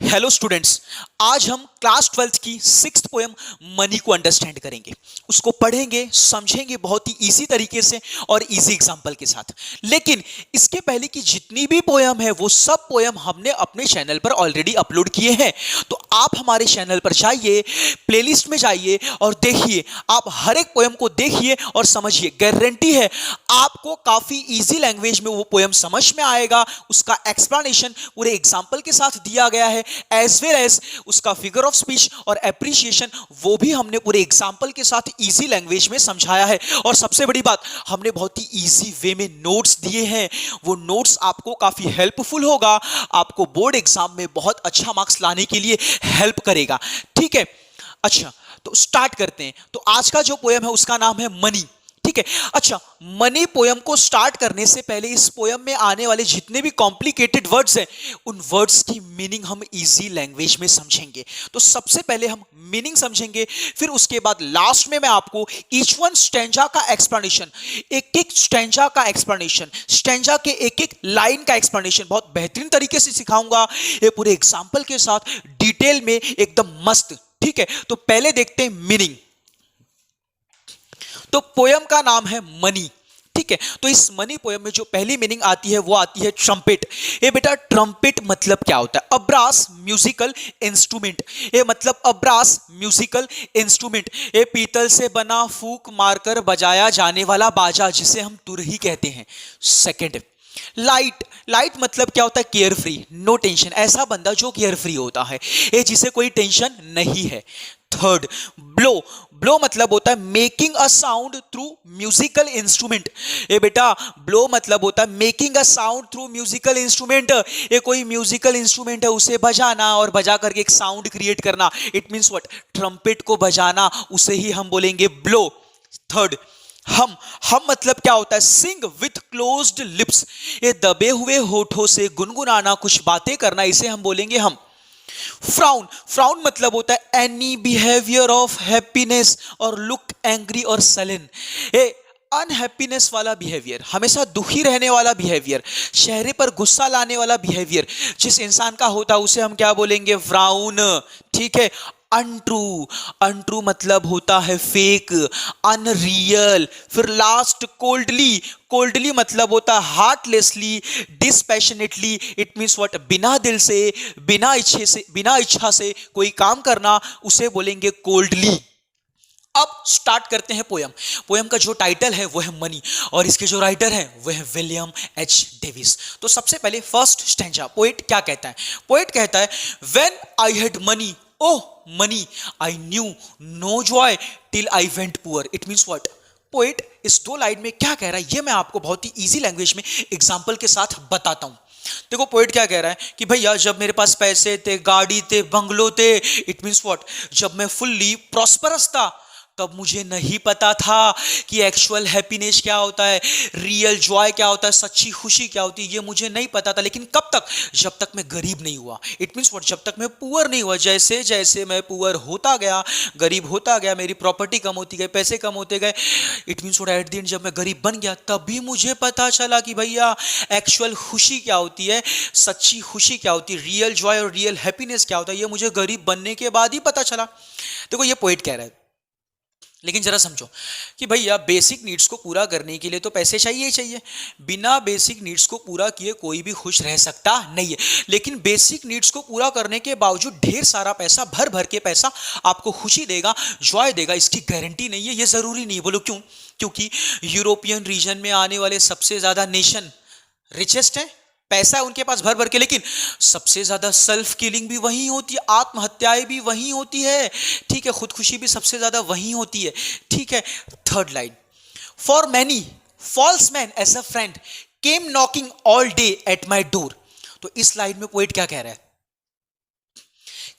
Hello students. आज हम class 12th की सिक्स्थ पोयम मनी को अंडरस्टैंड करेंगे। उसको पढ़ेंगे, समझेंगे बहुत ही इजी तरीके से और इजी एग्जांपल के साथ। लेकिन इसके पहले की जितनी भी पोयम है वो सब पोयम हमने अपने चैनल पर ऑलरेडी अपलोड किए हैं। तो आप हमारे चैनल पर जाइए, प्लेलिस्ट में जाइए और देखिए। आप हर एक पोयम को देखिए और समझिए। गारंटी है आपको काफी इजी लैंग्वेज में वो पोयम समझ में आएगा। उसका एक्सप्लेनेशन पूरे एग्जांपल के साथ दिया गया है, एज वेल एज उसका फिगर ऑफ स्पीच और एप्रिसिएशन वो भी हमने पूरे एग्जांपल के साथ इजी लैंग्वेज में समझाया है। और सबसे बड़ी बात, हमने बहुत ही इजी वे में नोट्स दिए हैं। वो नोट्स आपको काफी हेल्पफुल होगा, आपको बोर्ड एग्जाम में बहुत अच्छा मार्क्स लाने के लिए हेल्प करेगा। ठीक है, अच्छा तो स्टार्ट करते हैं। तो आज का जो पोयम है उसका नाम है मनी। ठीक है, अच्छा मनी पोयम को स्टार्ट करने से पहले इस पोयम में आने वाले जितने भी कॉम्प्लिकेटेड वर्ड्स हैं उन वर्ड्स की मीनिंग हम इजी लैंग्वेज में समझेंगे। तो सबसे पहले हम मीनिंग समझेंगे, फिर उसके बाद लास्ट में मैं आपको ईच वन स्टैंजा का एक्सप्लेनेशन, एक एक स्टैंजा का एक्सप्लेनेशन, स्टैंजा के एक एक लाइन का एक्सप्लेनेशन बहुत बेहतरीन तरीके से सिखाऊंगा, ये पूरे एग्जाम्पल के साथ डिटेल में एकदम मस्त। ठीक है, तो पहले देखते हैं मीनिंग। तो पोयम का नाम है मनी। ठीक है, तो इस मनी पोयम में जो पहली मीनिंग आती है वो आती है ट्रम्पेट। ये बेटा ट्रम्पेट मतलब क्या होता है? अब्रास म्यूजिकल इंस्ट्रूमेंट। ये मतलब अब्रास म्यूजिकल इंस्ट्रूमेंट, ये पीतल से बना फूंक मारकर बजाया जाने वाला बाजा जिसे हम तुरही कहते हैं। Second, light. लाइट मतलब क्या होता है? Care free, no tension. ऐसा बंदा जो केयर फ्री होता है, ये जिसे कोई टेंशन नहीं है। Third, blow. ब्लो मतलब होता है making a sound through musical instrument. ये बेटा ब्लो मतलब होता है making a sound through musical instrument. ये कोई म्यूजिकल इंस्ट्रूमेंट है उसे बजाना और बजा करके एक साउंड क्रिएट करना। It means what? ट्रम्पेट को बजाना, उसे ही हम बोलेंगे ब्लो। थर्ड, हम मतलब क्या होता है? सिंग विथ क्लोज्ड लिप्स। ये दबे हुए होठों से गुनगुनाना, कुछ बातें करना, इसे हम बोलेंगे हम। फ्राउन। फ्राउन मतलब होता है एनी बिहेवियर ऑफ हैप्पीनेस और लुक एंग्री और सलन। ए अनहैप्पीनेस वाला बिहेवियर, हमेशा दुखी रहने वाला बिहेवियर, चेहरे पर गुस्सा लाने वाला बिहेवियर जिस इंसान का होता है उसे हम क्या बोलेंगे? फ्राउन। ठीक है, अनट्रू। अनट्रू मतलब होता है फेक, अनरियल। फिर लास्ट, कोल्डली। कोल्डली मतलब होता है heartlessly, dispassionately. It means what? बिना दिल से, बिना इच्छा से कोई काम करना, उसे बोलेंगे कोल्डली। अब स्टार्ट करते हैं पोयम। पोयम का जो टाइटल है वो है मनी और इसके जो राइटर हैं वो है विलियम एच डेविस। तो सबसे पहले फर्स्ट स्टैंजा, पोएट क्या कहता है? पोएट कहता है, when I had money, oh money, I knew no joy till I went poor. It means what? Poet इस दो लाइन में क्या कह रहा है ये मैं आपको बहुत ही इजी लैंग्वेज में एग्जांपल के साथ बताता हूं। देखो पोएट क्या कह रहा है कि भैया जब मेरे पास पैसे थे, गाड़ी थे, बंगलो थे, इट मींस व्हाट? जब मैं फुल्ली प्रॉस्परस था तब मुझे नहीं पता था कि एक्चुअल हैप्पीनेस क्या होता है, रियल जॉय क्या होता है, सच्ची खुशी क्या होती है, ये मुझे नहीं पता था। लेकिन कब तक? जब तक मैं गरीब नहीं हुआ। It means what? जब तक मैं पुअर नहीं हुआ। जैसे जैसे मैं पुअर होता गया, गरीब होता गया, मेरी प्रॉपर्टी कम होती गई, पैसे कम होते गए, it means what? At the end जब मैं गरीब बन गया तभी मुझे पता चला कि भैया एक्चुअल खुशी क्या होती है, सच्ची खुशी क्या होती है, रियल जॉय और रियल हैप्पीनेस क्या होता है, ये मुझे गरीब बनने के बाद ही पता चला। देखो ये पोएट कह रहा है। लेकिन जरा समझो कि भैया बेसिक नीड्स को पूरा करने के लिए तो पैसे चाहिए ही चाहिए। बिना बेसिक नीड्स को पूरा किए कोई भी खुश रह सकता नहीं है। लेकिन बेसिक नीड्स को पूरा करने के बावजूद ढेर सारा पैसा, भर भर के पैसा आपको खुशी देगा, जॉय देगा, इसकी गारंटी नहीं है। ये जरूरी नहीं। बोलो क्यों? क्योंकि यूरोपियन रीजन में आने वाले सबसे ज्यादा नेशन रिचेस्ट है, पैसा है उनके पास भर भर के, लेकिन सबसे ज्यादा सेल्फ किलिंग भी वहीं होती है, आत्महत्याएं भी वहीं होती है। ठीक है, खुदकुशी भी सबसे ज्यादा वहीं होती है। ठीक है, third line, for many false man as a friend came knocking all day at my door. तो इस लाइन में पोएट क्या कह रहा है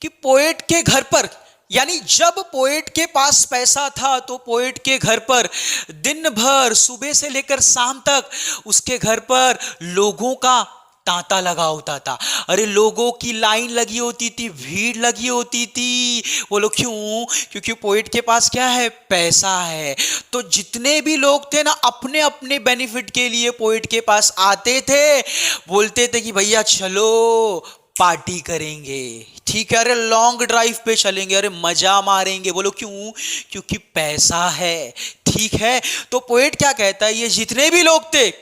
कि पोएट के घर पर, यानी जब पोएट के पास पैसा था तो पोएट के घर पर दिन भर सुबह से लेकर शाम तक उसके घर पर लोगों का तांता लगा होता था। अरे लोगों की लाइन लगी होती थी, भीड़ लगी होती थी। बोलो क्यों? क्योंकि पोएट के पास क्या है? पैसा है। तो जितने भी लोग थे ना अपने अपने बेनिफिट के लिए पोएट के पास आते थे, बोलते थे कि भैया चलो पार्टी करेंगे, ठीक है, अरे लॉन्ग ड्राइव पे चलेंगे, अरे मजा मारेंगे। बोलो क्यों? क्योंकि पैसा है, ठीक है। तो पोएट क्या कहता है, ये जितने भी लोग थे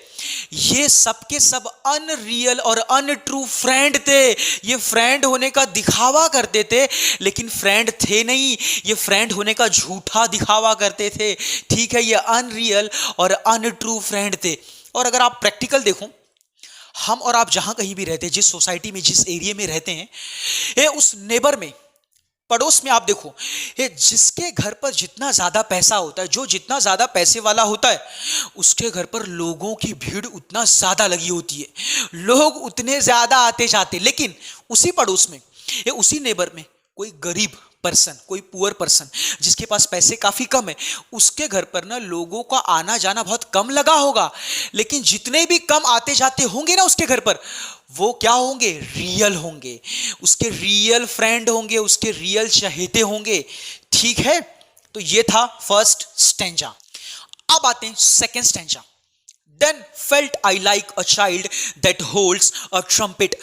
ये सब के सब अनरियल और अनट्रू फ्रेंड थे। ये फ्रेंड होने का दिखावा करते थे लेकिन फ्रेंड थे नहीं, ये फ्रेंड होने का झूठा दिखावा करते थे, ठीक है। ये अनरियल और अनट्रू फ्रेंड थे। और अगर आप प्रैक्टिकल देखो, हम और आप जहां कहीं भी रहते हैं, जिस सोसाइटी में, जिस एरिया में रहते हैं, ये उस नेबर में, पड़ोस में आप देखो, ये जिसके घर पर जितना ज्यादा पैसा होता है, जो जितना ज्यादा पैसे वाला होता है, उसके घर पर लोगों की भीड़ उतना ज्यादा लगी होती है, लोग उतने ज्यादा आते जाते। लेकिन उसी पड़ोस में, ये उसी नेबर में कोई गरीब पर्सन, कोई पुअर पर्सन जिसके पास पैसे काफी कम है, उसके घर पर ना लोगों का आना जाना बहुत कम लगा होगा, लेकिन जितने भी कम आते जाते होंगे ना उसके घर पर, वो क्या होंगे? रियल होंगे, उसके रियल फ्रेंड होंगे, उसके रियल चहेते होंगे, ठीक है। तो ये था फर्स्ट स्टैंजा। अब आते हैं second stanza. Then felt I like a child that holds a trumpet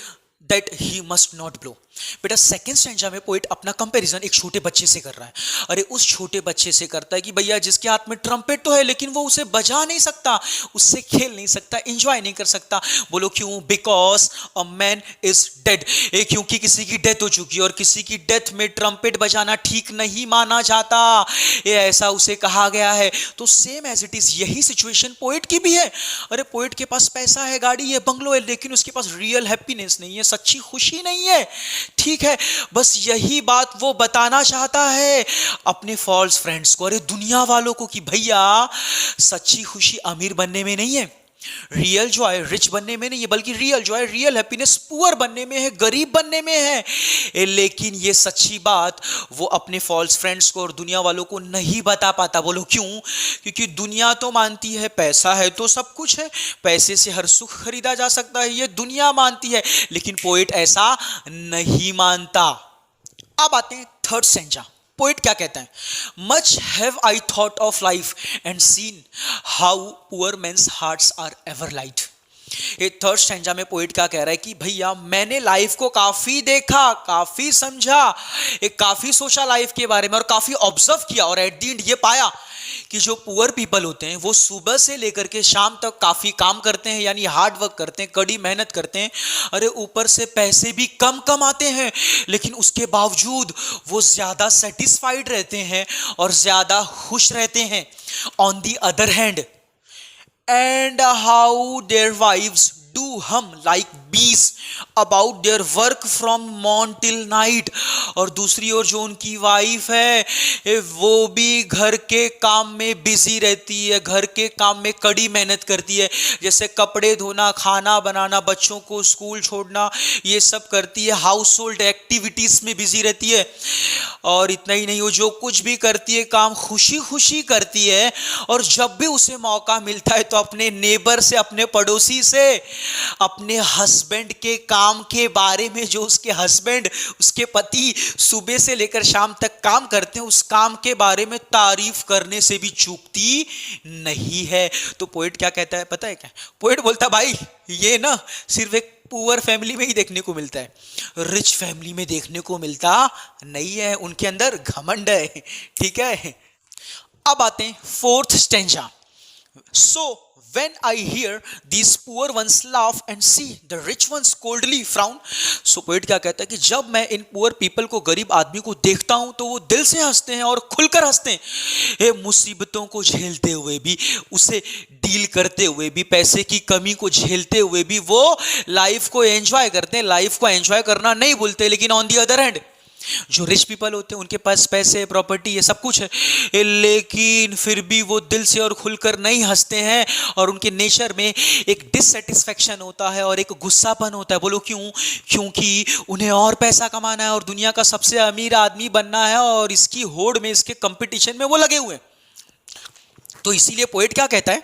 that he must not blow। बेटा सेकंड स्टैंजा में पोइट अपना कंपैरिजन एक छोटे बच्चे से कर रहा है। अरे उस छोटे बच्चे से करता है कि भैया जिसके हाथ में ट्रम्पेट तो है लेकिन वो उसे बजा नहीं सकता, उससे खेल नहीं सकता, एंजॉय नहीं कर सकता। बोलो क्यों? Because a man is dead. क्योंकि किसी की डेथ हो चुकी है और किसी की डेथ में ट्रम्पेट बजाना ठीक नहीं माना जाता, ये ऐसा उसे कहा गया है। तो सेम एज इट इज यही सिचुएशन पोइट की भी है। अरे पोइट के पास पैसा है, गाड़ी है, बंगलो है, लेकिन उसके पास रियल हैप्पीनेस नहीं है, सच्ची खुशी नहीं है, ठीक है। बस यही बात वो बताना चाहता है अपने फॉल्स फ्रेंड्स को, अरे दुनिया वालों को, कि भैया सच्ची खुशी अमीर बनने में नहीं है, रियल जॉय रिच बनने में नहीं है, बल्कि real Joy, real happiness poor बनने में है, गरीब बनने में है। लेकिन ये सच्ची बात वो अपने फॉल्स फ्रेंड्स को और दुनिया वालों को नहीं बता पाता। बोलो क्यों? क्योंकि दुनिया तो मानती है पैसा है तो सब कुछ है, पैसे से हर सुख खरीदा जा सकता है, ये दुनिया मानती है, लेकिन पोएट ऐसा नहीं मानता। अब आते हैं थर्ड स्टैंजा। पोएट क्या कहता है? Much have I thought of life and seen how poor men's hearts are ever light. ये थर्ड स्टैंजा में पोएट क्या कह रहा है कि भैया मैंने लाइफ को काफी देखा, काफी समझा, एक काफी सोचा लाइफ के बारे में और काफी ऑब्जर्व किया, और एट द एंड ये पाया कि जो पुअर पीपल होते हैं वो सुबह से लेकर के शाम तक काफी काम करते हैं, यानी हार्ड वर्क करते हैं, कड़ी मेहनत करते हैं। अरे ऊपर से पैसे भी कम कमाते हैं, लेकिन उसके बावजूद वो ज्यादा सेटिस्फाइड रहते हैं और ज्यादा खुश रहते हैं। On the other hand, and how their wives do hum like bees about their work from morn till night. और दूसरी ओर जो उनकी वाइफ है वो भी घर के काम में बिजी रहती है, घर के काम में कड़ी मेहनत करती है, जैसे कपड़े धोना, खाना बनाना, बच्चों को स्कूल छोड़ना, ये सब करती है, हाउस होल्ड एक्टिविटीज में बिजी रहती है। और इतना ही नहीं, वो जो कुछ भी करती है काम खुशी खुशी करती है, और जब भी उसे मौका मिलता है तो अपने नेबर से, अपने पड़ोसी से, अपने हस्बैंड के काम के बारे में, जो उसके हस्बैंड, उसके पति सुबह से लेकर शाम तक काम करते हैं, उस काम के बारे में तारीफ करने से भी चूकती नहीं है। तो पोएट क्या कहता है पता है क्या? पोएट बोलता भाई ये ना सिर्फ एक पुअर फैमिली में ही देखने को मिलता है, रिच फैमिली में देखने को मिलता नहीं है, उनके अंदर घमंड है, ठीक है। अब आते हैं fourth stanza. So when I hear these poor ones laugh and see the rich ones coldly frown। so poet क्या कहता है कि जब मैं इन पुअर पीपल को, गरीब आदमी को देखता हूं तो वो दिल से हंसते हैं और खुलकर हंसते हैं। ये मुसीबतों को झेलते हुए भी, उसे डील करते हुए भी, पैसे की कमी को झेलते हुए भी वो लाइफ को एंजॉय करते हैं, लाइफ को एंजॉय करना नहीं भूलते। लेकिन ऑन दी अदर हैंड जो रिच पीपल होते हैं उनके पास पैसे, प्रॉपर्टी, ये सब कुछ है, लेकिन फिर भी वो दिल से और खुलकर नहीं हंसते हैं, और उनके नेचर में एक डिससेटिस्फैक्शन होता है और एक गुस्सापन होता है। बोलो क्यों? क्योंकि उन्हें और पैसा कमाना है और दुनिया का सबसे अमीर आदमी बनना है, और इसकी होड़ में, इसके कंपटीशन में वो लगे हुए हैं। तो इसीलिए पोएट क्या कहता है?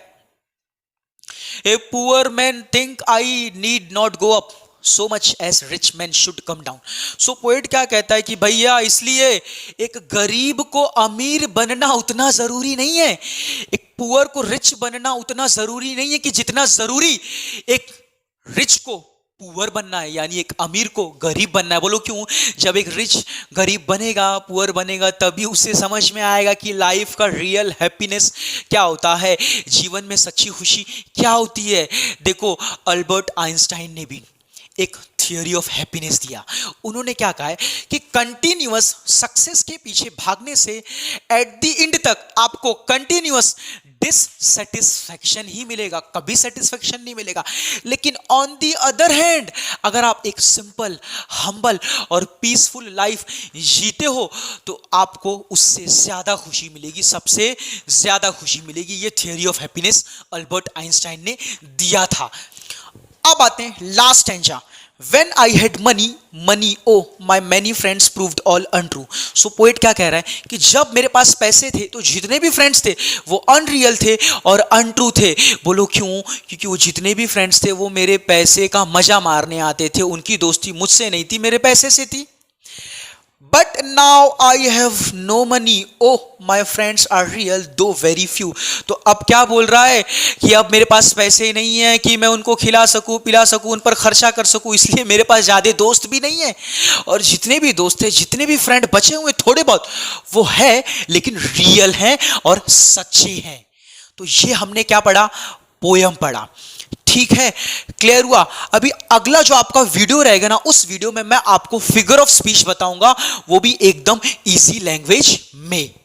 A poor man think I need not go up so much as rich men should come down। so poet क्या कहता है कि भैया इसलिए एक गरीब को अमीर बनना उतना जरूरी नहीं है, एक पुअर को रिच बनना उतना जरूरी नहीं है कि जितना जरूरी एक रिच को पुअर बनना है, यानी एक अमीर को गरीब बनना है। बोलो क्यों? जब एक रिच गरीब बनेगा, पुअर बनेगा, तभी उसे समझ में आएगा कि लाइफ का रियल हैप्पीनेस क्या होता है, जीवन में सच्ची खुशी क्या होती है। देखो, अल्बर्ट आइंस्टाइन ने भी एक थियोरी ऑफ हैप्पीनेस दिया। उन्होंने क्या कहा है कि कंटिन्यूअस सक्सेस के पीछे भागने से एट द एंड तक आपको कंटिन्यूअस डिससेटिस्फैक्शन ही मिलेगा, कभी सेटिस्फैक्शन नहीं मिलेगा। लेकिन ऑन द अदर हैंड, अगर आप एक सिंपल, हम्बल और पीसफुल लाइफ जीते हो तो आपको उससे ज्यादा खुशी मिलेगी, सबसे ज्यादा खुशी मिलेगी। ये theory of happiness Albert Einstein ने दिया था। अब आते हैं last stanza. When I had money, oh my many friends proved all untrue। So poet क्या कह रहा है कि जब मेरे पास पैसे थे तो जितने भी फ्रेंड्स थे वो अनरियल थे और अनट्रू थे। बोलो क्यों? क्योंकि वो जितने भी फ्रेंड्स थे वो मेरे पैसे का मजा मारने आते थे, उनकी दोस्ती मुझसे नहीं थी, मेरे पैसे से थी। But now I have no money, oh my friends are real though very few. तो अब क्या बोल रहा है कि अब मेरे पास पैसे नहीं है कि मैं उनको खिला सकूं, पिला सकूं, उन पर खर्चा कर सकूं, इसलिए मेरे पास ज़्यादा दोस्त भी नहीं है। और जितने भी दोस्त हैं, जितने भी फ्रेंड बचे हुए थोड़े बहुत, वो है लेकिन रियल हैं और सच्चे हैं। तो ये हमने क्या पढ़ा? पोयम पढ़ा। ठीक है, क्लियर हुआ? अभी अगला जो आपका वीडियो रहेगा ना, उस वीडियो में मैं आपको फिगर ऑफ स्पीच बताऊंगा, वो भी एकदम इजी लैंग्वेज में।